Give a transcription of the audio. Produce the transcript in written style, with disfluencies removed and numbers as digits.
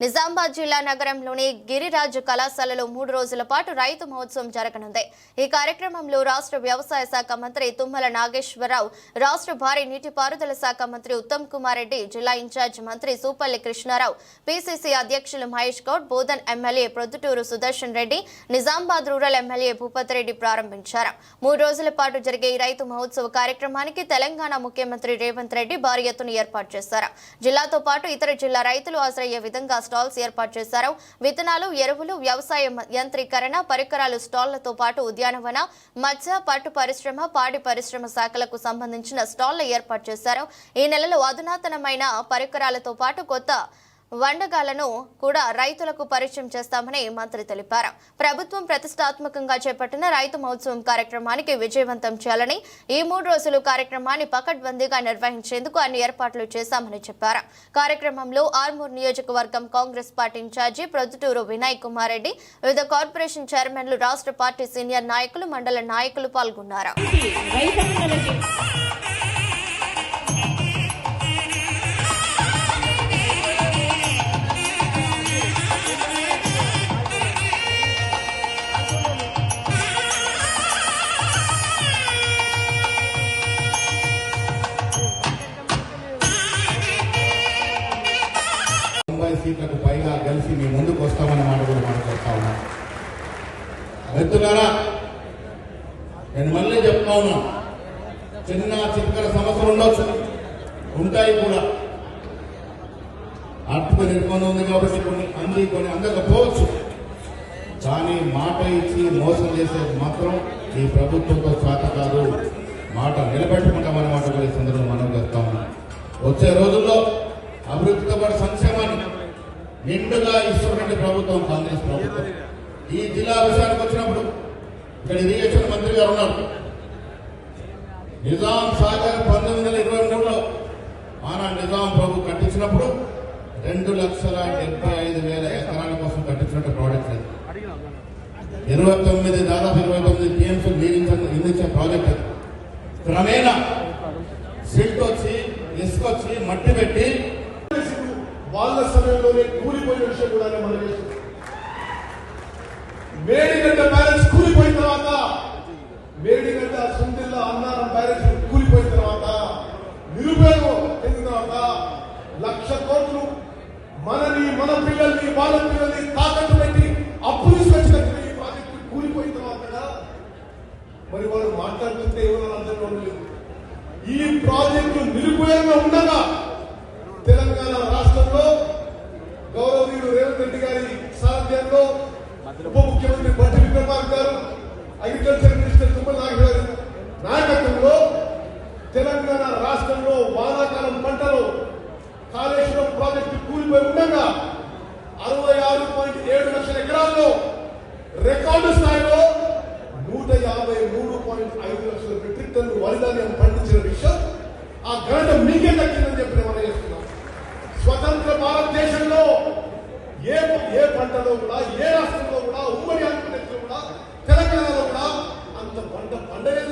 నిజామాబాద్ జిల్లా నగరంలోని గిరిరాజు కళాశాలలో 3 రోజుల పాటు రైతు మహోత్సవం జరగనుంది. ఈ కార్యక్రమంలో రాష్ట్ర వ్యవసాయ శాఖ మంత్రి తుమ్మల నాగేశ్వరరావు, రాష్ట్ర భారీ నీటిపారుదల శాఖ మంత్రి ఉత్తమ్ కుమార్ రెడ్డి, జిల్లా ఇన్ఛార్జ్ మంత్రి సూపల్లి కృష్ణారావు, పీసీసీ అధ్యక్షులు Mahesh Goud, Bodhan MLA Proddatur Sudarshan Reddy, Nizamabad rural MLA Bhupathi Reddy ప్రారంభించారు. 3 రోజుల పాటు జరిగే ఈ రైతు మహోత్సవ కార్యక్రమానికి తెలంగాణ ముఖ్యమంత్రి రేవంత్ రెడ్డి భారీ ఎత్తున ఏర్పాటు చేశారు. జిల్లాతో పాటు ఇతర జిల్లా రైతులు హాజరయ్యే విధంగా స్టాల్స్ ఏర్పాటు చేశారు. విత్తనాలు, ఎరువులు, వ్యవసాయ యంత్రీకరణ పరికరాలు స్టాళ్లతో పాటు ఉద్యానవన, మత్స్య, పట్టు పరిశ్రమ, పాడి పరిశ్రమ శాఖలకు సంబంధించిన స్టాళ్లు ఏర్పాటు చేశారు. ఈ నెలలో అధునాతనమైన పరికరాలతో పాటు కొత్త వంటకాలను కూడా రైతులకు పరిచయం చేస్తామని మంత్రి తెలిపారు. ప్రభుత్వం ప్రతిష్టాత్మకంగా చేపట్టిన రైతు మహోత్సవం కార్యక్రమానికి విజయవంతం చేయాలని, ఈ 3 రోజులు కార్యక్రమాన్ని పకడ్బందీగా నిర్వహించేందుకు అన్ని ఏర్పాట్లు చేశామని చెప్పారు. కార్యక్రమంలో ఆర్మూర్ నియోజకవర్గం కాంగ్రెస్ పార్టీ ఇన్ఛార్జి ప్రొద్దుటూరు వినయ్ కుమార్ రెడ్డి, వివిధ కార్పొరేషన్ చైర్మన్లు, రాష్ట్ర పార్టీ సీనియర్ నాయకులు, మండల నాయకులు పాల్గొన్నారు. సీట్లకు పైగా కలిసి మీ ముందుకు వస్తామన్న మాట కూడా మాట్లాడుతా ఉన్నా. రైతులారా, నేను మళ్ళీ చెప్తా ఉన్నా, చిన్న చిక్కల సమస్యలు ఉండొచ్చు, ఉంటాయి కూడా. ఆర్థిక నిర్మాణం ఉంది కాబట్టి కొన్ని అందకపోవచ్చు. కానీ మాట ఇచ్చి మోసం చేసేది మాత్రం ఈ ప్రభుత్వంతో చేత కాదు. మాట నిలబెట్టుకుంటామన్న మాట కూడా ఈ సందర్భంగా మనం చేస్తా ఉన్నాం. వచ్చే రోజుల్లో అభివృద్ధితో పాటు సంక్షేమాన్ని నిండుగా ఇస్తున్నటువంటి ప్రభుత్వం కాంగ్రెస్ ప్రభుత్వం. ఈ జిల్లా విషయానికి వచ్చినప్పుడు ఇక్కడ ఇరిగేషన్ మంత్రి గారు ఉన్నారు. నిజాం సాగర్ 1923లో ఆనాడు నిజాం ప్రభు కట్టించినప్పుడు 2,75,000 ఎకరాల కోసం కట్టించినట్టు ప్రాజెక్ట్ అది. 29 టీఎంసీ అందించే ప్రాజెక్ట్ అది. క్రమేణా సిల్ట్ వచ్చి, ఇసుకొచ్చి, మట్టి పెట్టి వాళ్ళ సమయంలోనే కూలిపోయిన విషయం కూడా మనం చేస్తున్నాం. మేడిగడ్డ బ్యారేజ్ కూలిపోయిన తర్వాత, మేడిగడ్డ సుందిల్లా అన్నారం బ్యారేజ్ కూలిపోయిన తర్వాత, నిరుపయోగం చెందిన తర్వాత 1,00,000 కోట్లు మనని, మన పిల్లల్ని, వాళ్ళ పిల్లల్ని తాకట్టు పెట్టి అప్పు తీసుకొచ్చిన ఈ ప్రాజెక్టు కూలిపోయిన తర్వాత మరి వాళ్ళు మాట్లాడుతుంటే ఎవరు అర్థం లేదు. ఈ ప్రాజెక్టు నిరుపయోగంగా ఉండగా తెలంగాణ రాష్ట్రంలో గౌరవనీయుడు రేవంత్ రెడ్డి గారి సారథ్యంలో ఉప ముఖ్యమంత్రి బట్టి విక్రమార్క గారు, అగ్రికల్చర్ మినిస్టర్ తుమ్మల నాగేశ్వర గారి నాయకత్వంలో తెలంగాణ రాష్ట్రంలో వానాకాలం పంటలో కాళేశ్వరం ప్రాజెక్టు కూలిపోయి ఉండగా 66.7 లక్షల ఎకరాల్లో రికార్డు స్థాయిలో 153.5 లక్షల మెట్రిక్ టన్ను వరి ధాన్యం పండించిన విషయం, ఆ ఘనత మీకే దక్కిందని చెప్పి మనం చేస్తున్నాం. స్వతంత్ర భారతదేశంలో ఏ పంటలో కూడా, ఏ రాష్ట్రంలో కూడా, ఉమ్మడి ఆంధ్రప్రదేశ్లో కూడా, తెలంగాణలో కూడా అంత పంట పండలేదు.